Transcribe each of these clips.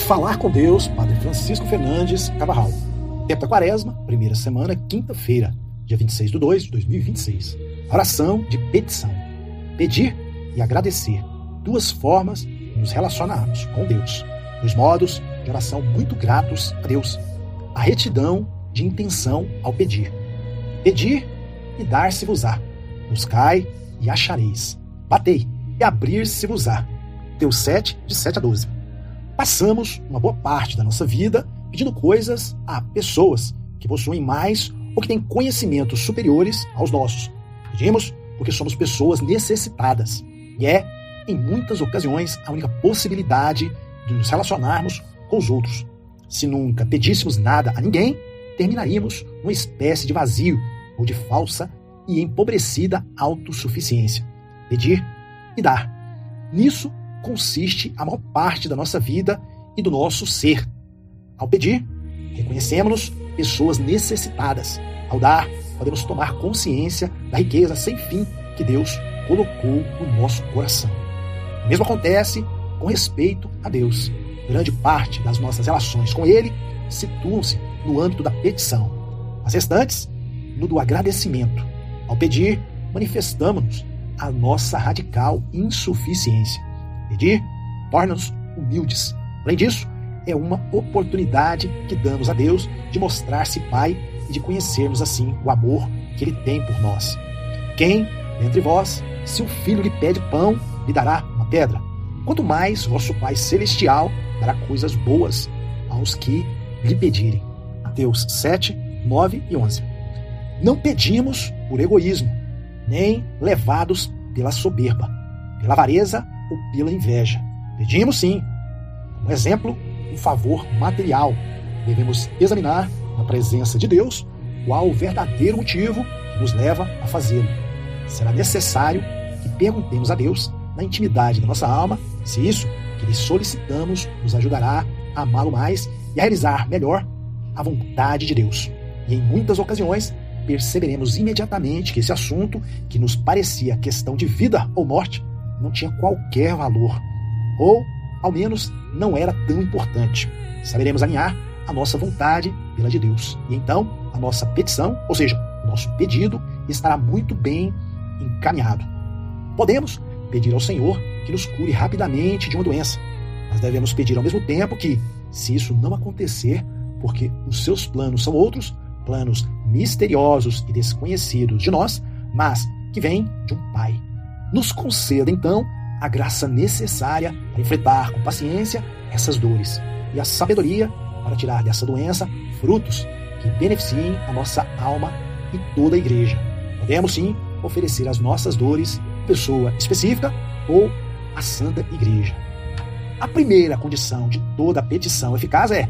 Falar com Deus, Padre Francisco Fernandes Carvajal. Tempo da Quaresma, primeira semana, quinta-feira, dia 26/2 de 2026. Oração de petição. Pedir e agradecer. Duas formas de nos relacionarmos com Deus. Dois modos de oração muito gratos a Deus. A retidão de intenção ao pedir. Pedir e dar-se-vos-á. Buscai e achareis. Batei e abrir-se-vos-á. Mateus 7, de 7 a 12. Passamos uma boa parte da nossa vida pedindo coisas a pessoas que possuem mais ou que têm conhecimentos superiores aos nossos. Pedimos porque somos pessoas necessitadas e é, em muitas ocasiões, a única possibilidade de nos relacionarmos com os outros. Se nunca pedíssemos nada a ninguém, terminaríamos numa espécie de vazio ou de falsa e empobrecida autossuficiência. Pedir e dar. Nisso consiste a maior parte da nossa vida e do nosso ser. Ao pedir, reconhecemos-nos pessoas necessitadas. Ao dar, podemos tomar consciência da riqueza sem fim que Deus colocou no nosso coração. O mesmo acontece com respeito a Deus. Grande parte das nossas relações com Ele situam-se no âmbito da petição. As restantes, no do agradecimento. Ao pedir, manifestamos-nos a nossa radical insuficiência. Pedir torna-nos humildes. Além disso, é uma oportunidade que damos a Deus de mostrar-se Pai e de conhecermos assim o amor que Ele tem por nós. Quem, dentre vós, se o filho lhe pede pão, lhe dará uma pedra? Quanto mais vosso Pai Celestial dará coisas boas aos que lhe pedirem. Mateus 7, 9 e 11. Não pedimos por egoísmo, nem levados pela soberba, pela avareza ou pela inveja. Pedimos sim, como exemplo, um favor material. Devemos examinar, na presença de Deus, qual o verdadeiro motivo que nos leva a fazê-lo. Será necessário que perguntemos a Deus, na intimidade da nossa alma, se isso que lhe solicitamos nos ajudará a amá-lo mais e a realizar melhor a vontade de Deus. E em muitas ocasiões, perceberemos imediatamente que esse assunto, que nos parecia questão de vida ou morte, não tinha qualquer valor, ou, ao menos, não era tão importante. Saberemos alinhar a nossa vontade pela de Deus. E então, a nossa petição, ou seja, o nosso pedido, estará muito bem encaminhado. Podemos pedir ao Senhor que nos cure rapidamente de uma doença, mas devemos pedir ao mesmo tempo que, se isso não acontecer, porque os seus planos são outros, planos misteriosos e desconhecidos de nós, mas que vêm de um Pai. Nos conceda, então, a graça necessária para enfrentar com paciência essas dores e a sabedoria para tirar dessa doença frutos que beneficiem a nossa alma e toda a igreja. Podemos, sim, oferecer as nossas dores à pessoa específica ou à Santa Igreja. A primeira condição de toda petição eficaz é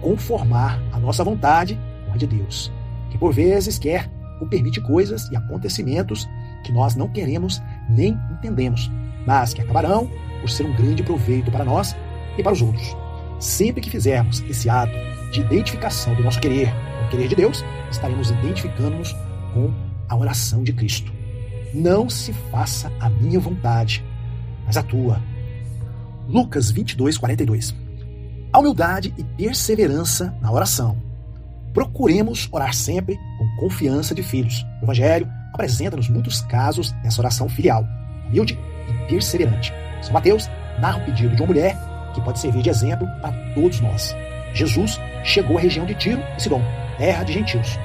conformar a nossa vontade com a de Deus, que por vezes quer ou permite coisas e acontecimentos que nós não queremos nem entendemos, mas que acabarão por ser um grande proveito para nós e para os outros. Sempre que fizermos esse ato de identificação do nosso querer com o querer de Deus, estaremos identificando-nos com a oração de Cristo. Não se faça a minha vontade, mas a tua. Lucas 22, 42. A humildade e perseverança na oração. Procuremos orar sempre com confiança de filhos. O Evangelho apresenta-nos muitos casos dessa oração filial, humilde e perseverante. São Mateus narra o pedido de uma mulher que pode servir de exemplo para todos nós. Jesus chegou à região de Tiro e Sidom, terra de gentios.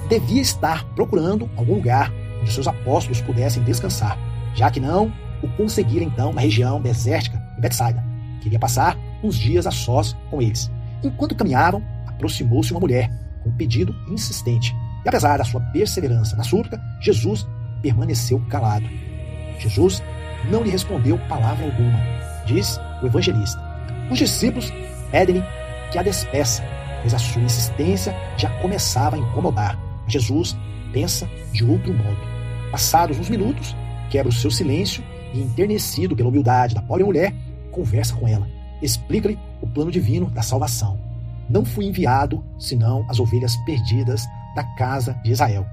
Devia estar procurando algum lugar onde seus apóstolos pudessem descansar, já que não o conseguira então na região desértica de Betsaida. Queria passar uns dias a sós com eles. Enquanto caminhavam, aproximou-se uma mulher com um pedido insistente. E apesar da sua perseverança na súplica, Jesus permaneceu calado. Jesus não lhe respondeu palavra alguma, diz o evangelista. Os discípulos pedem-lhe que a despeça, pois a sua insistência já começava a incomodar. Jesus pensa de outro modo. Passados uns minutos, quebra o seu silêncio e, enternecido pela humildade da pobre mulher, conversa com ela. Explica-lhe o plano divino da salvação. Não fui enviado senão as ovelhas perdidas da casa de Israel.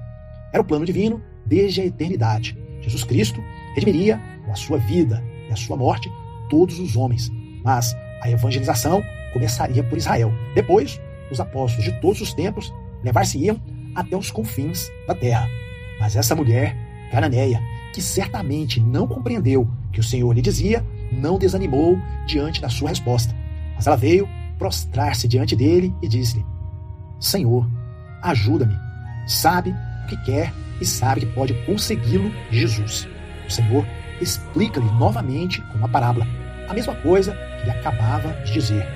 Era o plano divino desde a eternidade. Jesus Cristo redimiria com a sua vida e a sua morte todos os homens, mas a evangelização começaria por Israel. Depois, os apóstolos de todos os tempos levar-se-iam até os confins da terra. Mas essa mulher cananeia, que certamente não compreendeu o que o Senhor lhe dizia, não desanimou diante da sua resposta. Mas ela veio prostrar-se diante dele e disse-lhe: Senhor, ajuda-me. Sabe o que quer e sabe que pode consegui-lo Jesus. O Senhor explica-lhe novamente com uma parábola a mesma coisa que ele acabava de dizer.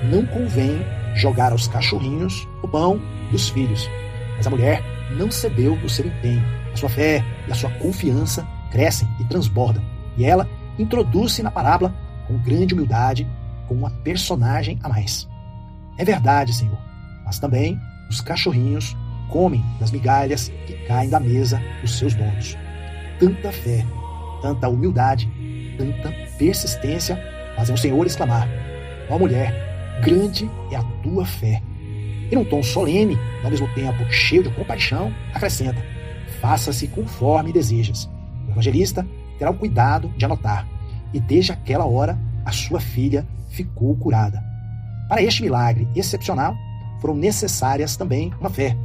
Não convém jogar aos cachorrinhos o pão dos filhos. Mas a mulher não cedeu no seu empenho. A sua fé e a sua confiança crescem e transbordam. E ela introduz-se na parábola com grande humildade, com uma personagem a mais. É verdade, Senhor, mas também os cachorrinhos comem das migalhas que caem da mesa dos seus donos. Tanta fé, tanta humildade, tanta persistência fazem o Senhor exclamar: ó mulher, grande é a tua fé. E num tom solene, ao mesmo tempo cheio de compaixão, acrescenta: faça-se conforme desejas. O evangelista terá o cuidado de anotar: e desde aquela hora a sua filha ficou curada. Para este milagre excepcional, foram necessárias também uma fé,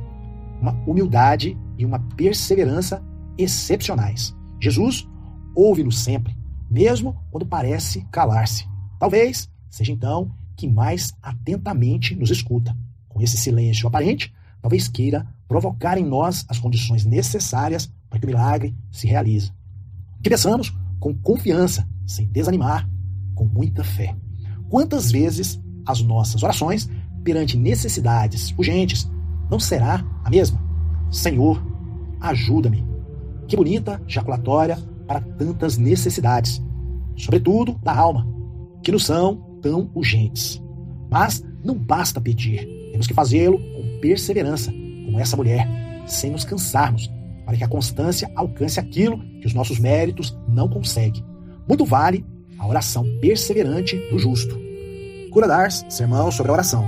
uma humildade e uma perseverança excepcionais. Jesus ouve-nos sempre, mesmo quando parece calar-se. Talvez seja então que mais atentamente nos escuta. Com esse silêncio aparente, talvez queira provocar em nós as condições necessárias para que o milagre se realize. Que peçamos com confiança, sem desanimar, com muita fé. Quantas vezes as nossas orações perante necessidades urgentes não será a mesma? Senhor, ajuda-me. Que bonita jaculatória para tantas necessidades, sobretudo da alma, que nos são tão urgentes. Mas não basta pedir, temos que fazê-lo com perseverança, como essa mulher, sem nos cansarmos, para que a constância alcance aquilo que os nossos méritos não conseguem. Muito vale a oração perseverante do justo. Cura d'Ars, sermão sobre a oração.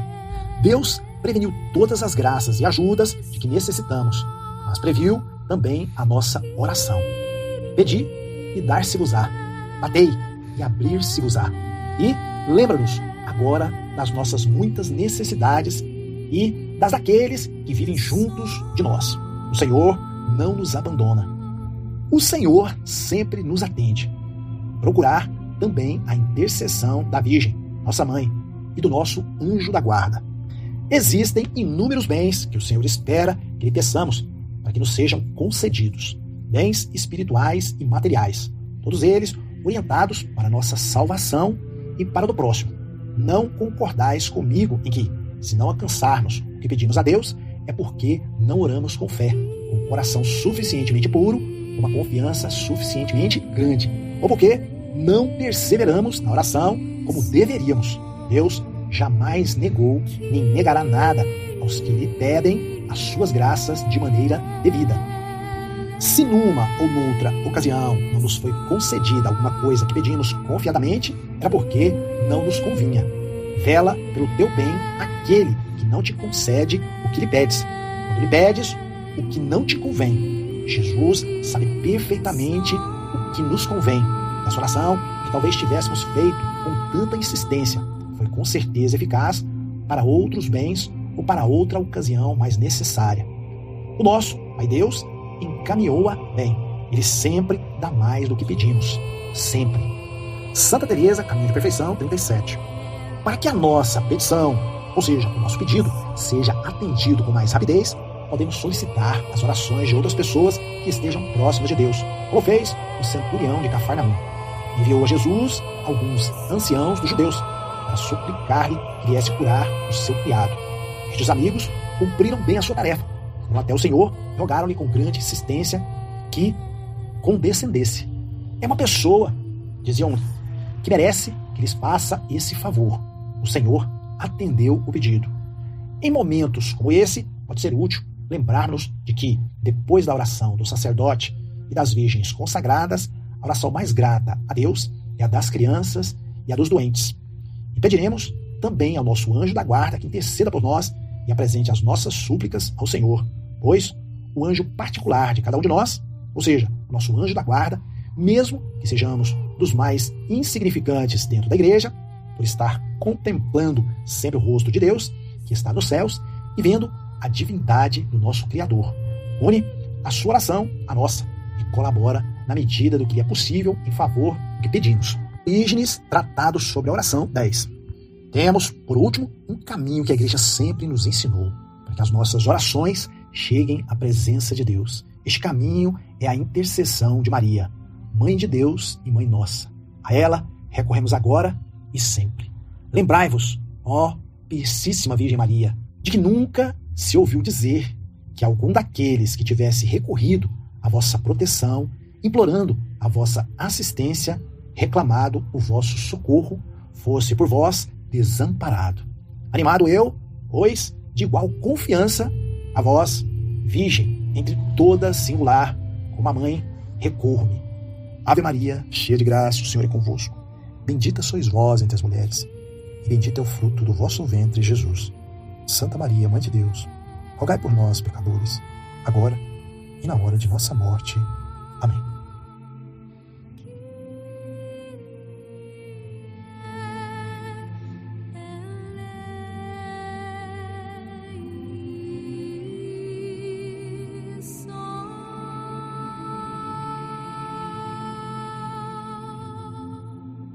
Deus preveniu todas as graças e ajudas de que necessitamos, mas previu também a nossa oração. Pedi e dar-se-vos-á. Batei e abrir-se-vos-á. E lembra-nos agora das nossas muitas necessidades e das daqueles que vivem juntos de nós. O Senhor não nos abandona. O Senhor sempre nos atende. Procurar também a intercessão da Virgem, nossa mãe, e do nosso anjo da guarda. Existem inúmeros bens que o Senhor espera que lhe peçamos para que nos sejam concedidos. Bens espirituais e materiais, todos eles orientados para a nossa salvação e para o do próximo. Não concordais comigo em que, se não alcançarmos o que pedimos a Deus, é porque não oramos com fé, com um coração suficientemente puro, com uma confiança suficientemente grande, ou porque não perseveramos na oração como deveríamos. Deus jamais negou, nem negará nada aos que lhe pedem as suas graças de maneira devida. Se numa ou noutra ocasião não nos foi concedida alguma coisa que pedimos confiadamente, era porque não nos convinha. Vela pelo teu bem aquele que não te concede o que lhe pedes. Quando lhe pedes o que não te convém, Jesus sabe perfeitamente o que nos convém. Essa oração, que talvez tivéssemos feito com tanta insistência, foi com certeza eficaz para outros bens ou para outra ocasião mais necessária. O nosso Pai Deus encaminhou-a bem. Ele sempre dá mais do que pedimos. Sempre. Santa Teresa, Caminho de Perfeição, 37. Para que a nossa petição, ou seja, o nosso pedido, seja atendido com mais rapidez, podemos solicitar as orações de outras pessoas que estejam próximas de Deus, como fez o centurião de Cafarnaum. Enviou a Jesus alguns anciãos dos judeus para suplicar-lhe que viesse curar o seu criado. Estes amigos cumpriram bem a sua tarefa. Foram até o Senhor, rogaram-lhe com grande insistência que condescendesse. É uma pessoa, diziam-lhe, que merece que lhes faça esse favor. O Senhor atendeu o pedido. Em momentos como esse, pode ser útil lembrar-nos de que, depois da oração do sacerdote e das virgens consagradas, a oração mais grata a Deus é a das crianças e a dos doentes. E pediremos também ao nosso anjo da guarda que interceda por nós e apresente as nossas súplicas ao Senhor, pois o anjo particular de cada um de nós, ou seja, o nosso anjo da guarda, mesmo que sejamos dos mais insignificantes dentro da igreja, por estar contemplando sempre o rosto de Deus, que está nos céus, e vendo a divindade do nosso Criador. Une a sua oração à nossa e colabora na medida do que é possível em favor do que pedimos. Orígenes, Tratado sobre a Oração 10. Temos, por último, um caminho que a igreja sempre nos ensinou, para que as nossas orações cheguem à presença de Deus. Este caminho é a intercessão de Maria, Mãe de Deus e Mãe Nossa. A ela recorremos agora e sempre. Lembrai-vos, ó Piedosíssima Virgem Maria, de que nunca se ouviu dizer que algum daqueles que tivesse recorrido à vossa proteção, implorando a vossa assistência, reclamado o vosso socorro, fosse por vós desamparado. Animado eu, pois, de igual confiança, a vós, Virgem, entre todas singular, como a mãe, recorro-me. Ave Maria, cheia de graça, o Senhor é convosco. Bendita sois vós entre as mulheres, e bendito é o fruto do vosso ventre, Jesus. Santa Maria, Mãe de Deus, rogai por nós, pecadores, agora e na hora de nossa morte. Amém.